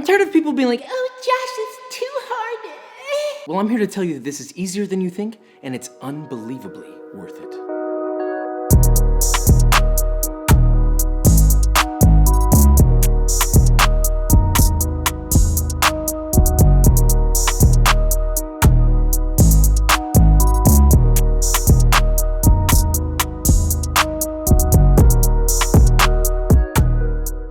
tired of people being like, oh, Josh, it's too hard. Well, I'm here to tell you that this is easier than you think, and it's unbelievably worth it.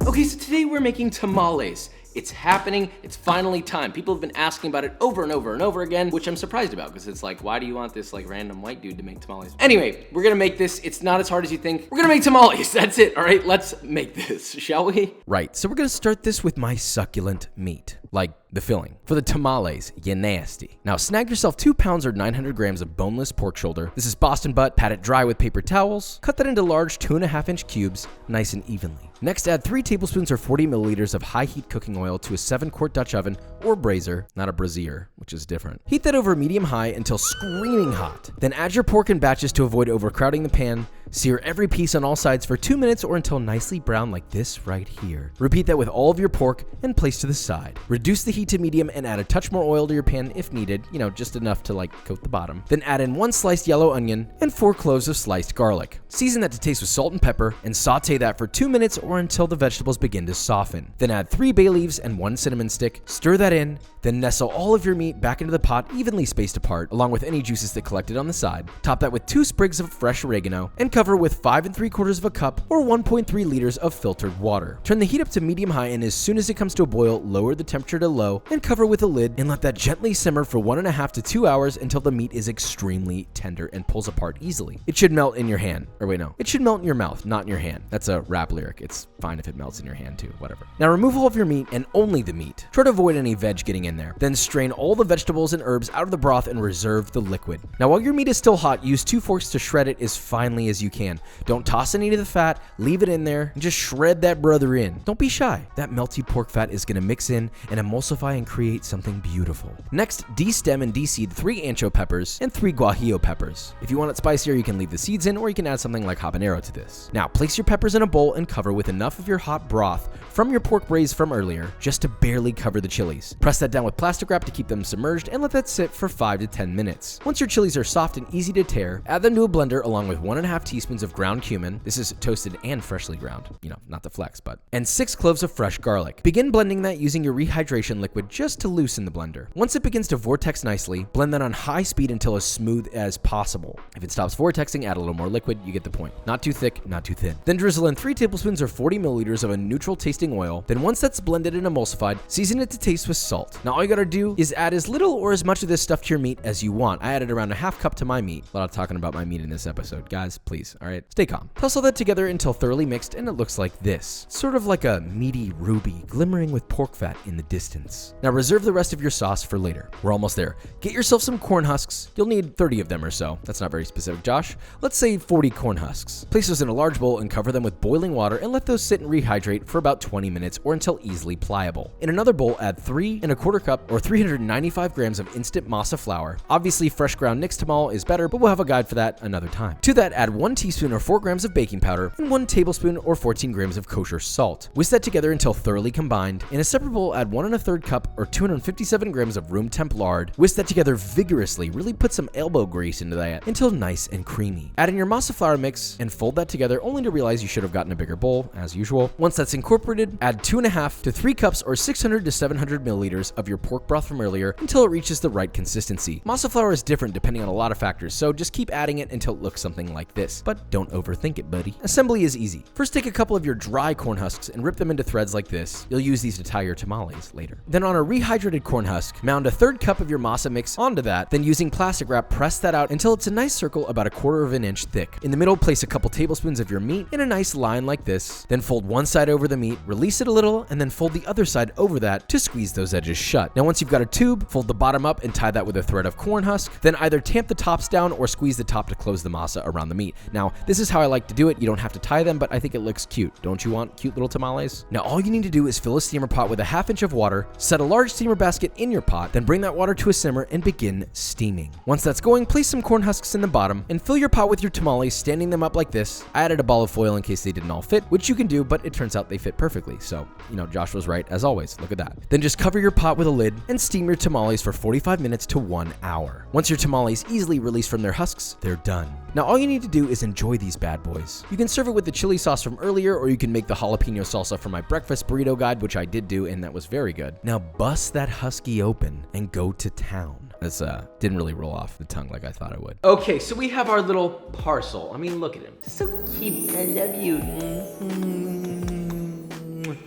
Okay, so today we're making tamales. It's happening, it's finally time. People have been asking about it over and over and over again, which I'm surprised about, because it's like, why do you want this like random white dude to make tamales? Anyway, we're gonna make this. It's not as hard as you think. We're gonna make tamales, that's it, all right? Let's make this, shall we? Right, so we're gonna start this with my succulent meat, like the filling. For the tamales, you nasty. Now snag yourself 2 pounds or 900 grams of boneless pork shoulder. This is Boston butt, pat it dry with paper towels. Cut that into large 2.5-inch cubes, nice and evenly. Next, add 3 tablespoons or 40 milliliters of high heat cooking oil to a 7-quart Dutch oven or brazier, not a brazier, which is different. Heat that over medium-high until screaming hot. Then add your pork in batches to avoid overcrowding the pan. Sear every piece on all sides for 2 minutes or until nicely brown like this right here. Repeat that with all of your pork and place to the side. Reduce the heat to medium and add a touch more oil to your pan if needed, just enough to like coat the bottom. Then add in 1 sliced yellow onion and 4 cloves of sliced garlic. Season that to taste with salt and pepper and saute that for 2 minutes or until the vegetables begin to soften. Then add 3 bay leaves and 1 cinnamon stick. Stir that in, then nestle all of your meat back into the pot evenly spaced apart, along with any juices that collected on the side. Top that with 2 sprigs of fresh oregano and cover with 5 3/4 cup or 1.3 liters of filtered water. Turn the heat up to medium-high, and as soon as it comes to a boil, lower the temperature to low and cover with a lid and let that gently simmer for 1.5 to 2 hours until the meat is extremely tender and pulls apart easily. It should melt in your hand. Or wait, no. It should melt in your mouth, not in your hand. That's a rap lyric. It's fine if it melts in your hand too, whatever. Now remove all of your meat and only the meat. Try to avoid any veg getting in there. Then strain all the vegetables and herbs out of the broth and reserve the liquid. Now while your meat is still hot, use 2 forks to shred it as finely as you can. Don't toss any of the fat, leave it in there, and just shred that brother in. Don't be shy. That melty pork fat is gonna mix in and emulsify and create something beautiful. Next, de-stem and de-seed 3 ancho peppers and 3 guajillo peppers. If you want it spicier, you can leave the seeds in, or you can add something like habanero to this. Now, place your peppers in a bowl and cover with enough of your hot broth from your pork braise from earlier, just to barely cover the chilies. Press that down with plastic wrap to keep them submerged and let that sit for 5 to 10 minutes. Once your chilies are soft and easy to tear, add them to a blender along with 1.5 teaspoons of ground cumin. This is toasted and freshly ground, not the flex, and 6 cloves of fresh garlic. Begin blending that using your rehydration liquid just to loosen the blender. Once it begins to vortex nicely, blend that on high speed until as smooth as possible. If it stops vortexing, add a little more liquid, you get the point. Not too thick, not too thin. Then drizzle in 3 tablespoons or 40 milliliters of a neutral tasting oil. Then once that's blended and emulsified, season it to taste with salt. Now all you gotta do is add as little or as much of this stuff to your meat as you want. I added around 1/2 cup to my meat. A lot of talking about my meat in this episode. Guys, please, all right? Stay calm. Toss all that together until thoroughly mixed, and it looks like this. Sort of like a meaty ruby glimmering with pork fat in the distance. Now reserve the rest of your sauce for later. We're almost there. Get yourself some corn husks. You'll need 30 of them or so. That's not very specific, Josh. Let's say 40 corn husks. Place those in a large bowl and cover them with boiling water and let those sit and rehydrate for about 20 minutes or until easily pliable. In another bowl, add 3 1/4 cup or 395 grams of instant masa flour. Obviously, fresh ground nixtamal is better, but we'll have a guide for that another time. To that, add 1 teaspoon or 4 grams of baking powder and 1 tablespoon or 14 grams of kosher salt. Whisk that together until thoroughly combined. In a separate bowl, add 1 1/3 cup or 257 grams of room temp lard. Whisk that together vigorously. Really put some elbow grease into that until nice and creamy. Add in your masa flour mix and fold that together, only to realize you should have gotten a bigger bowl, as usual. Once that's incorporated, add 2.5 to 3 cups or 600 to 700 milliliters of your pork broth from earlier until it reaches the right consistency. Masa flour is different depending on a lot of factors, so just keep adding it until it looks something like this. But don't overthink it, buddy. Assembly is easy. First, take a couple of your dry corn husks and rip them into threads like this. You'll use these to tie your tamales later. Then on a rehydrated corn husk, mound a 1/3 cup of your masa mix onto that. Then using plastic wrap, press that out until it's a nice circle about 1/4 of an inch thick. In the middle, place a couple tablespoons of your meat in a nice line like this. Then fold one side over the meat, release it a little, and then fold the other side over that to squeeze those edges shut. Now once you've got a tube, fold the bottom up and tie that with a thread of corn husk. Then either tamp the tops down or squeeze the top to close the masa around the meat. Now, this is how I like to do it. You don't have to tie them, but I think it looks cute. Don't you want cute little tamales? Now, all you need to do is fill a steamer pot with a ½ inch of water, set a large steamer basket in your pot, then bring that water to a simmer and begin steaming. Once that's going, place some corn husks in the bottom and fill your pot with your tamales, standing them up like this. I added a ball of foil in case they didn't all fit, which you can do, but it turns out they fit perfectly. So, Josh was right as always. Look at that. Then just cover your pot with a lid and steam your tamales for 45 minutes to 1 hour. Once your tamales easily release from their husks, they're done. Now all you need to do is enjoy these bad boys. You can serve it with the chili sauce from earlier, or you can make the jalapeno salsa from my breakfast burrito guide, which I did do, and that was very good. Now bust that husky open and go to town. This didn't really roll off the tongue like I thought it would. Okay, so we have our little parcel. I mean, look at him. So cute. I love you.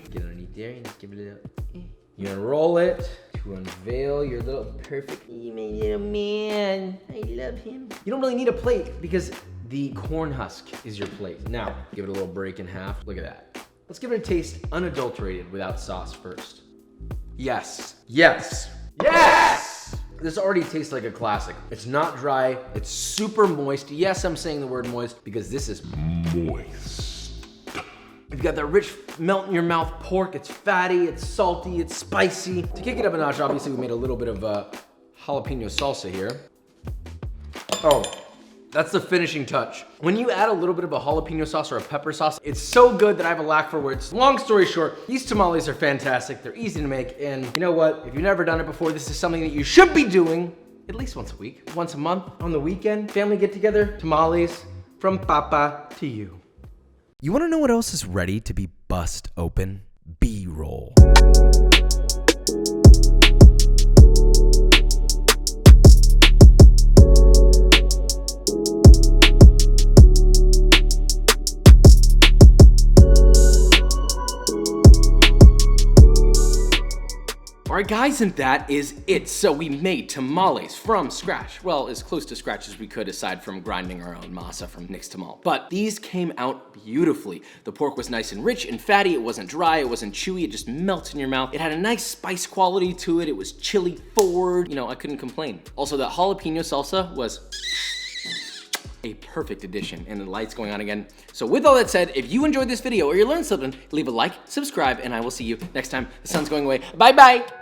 Get underneath there and give it a little. You unroll it to unveil your little perfect, my little man. I love him. You don't really need a plate because the corn husk is your plate. Now, give it a little break in half. Look at that. Let's give it a taste unadulterated without sauce first. Yes. Yes. Yes! This already tastes like a classic. It's not dry. It's super moist. Yes, I'm saying the word moist because this is moist. You've got that rich melt in your mouth pork. It's fatty, it's salty, it's spicy. To kick it up a notch, obviously we made a little bit of jalapeno salsa here. Oh, that's the finishing touch. When you add a little bit of a jalapeno sauce or a pepper sauce, it's so good that I have a lack for words. Long story short, these tamales are fantastic. They're easy to make, and you know what? If you've never done it before, this is something that you should be doing at least once a week, once a month, on the weekend. Family get together, tamales from Papa to you. You want to know what else is ready to be bust open? B-roll. Alright guys, and that is it. So we made tamales from scratch. Well, as close to scratch as we could aside from grinding our own masa from Nick's Tamal. But these came out beautifully. The pork was nice and rich and fatty. It wasn't dry, it wasn't chewy, it just melts in your mouth. It had a nice spice quality to it. It was chili forward. I couldn't complain. Also, that jalapeno salsa was a perfect addition, and the light's going on again. So with all that said, if you enjoyed this video or you learned something, leave a like, subscribe, and I will see you next time. The sun's going away. Bye-bye.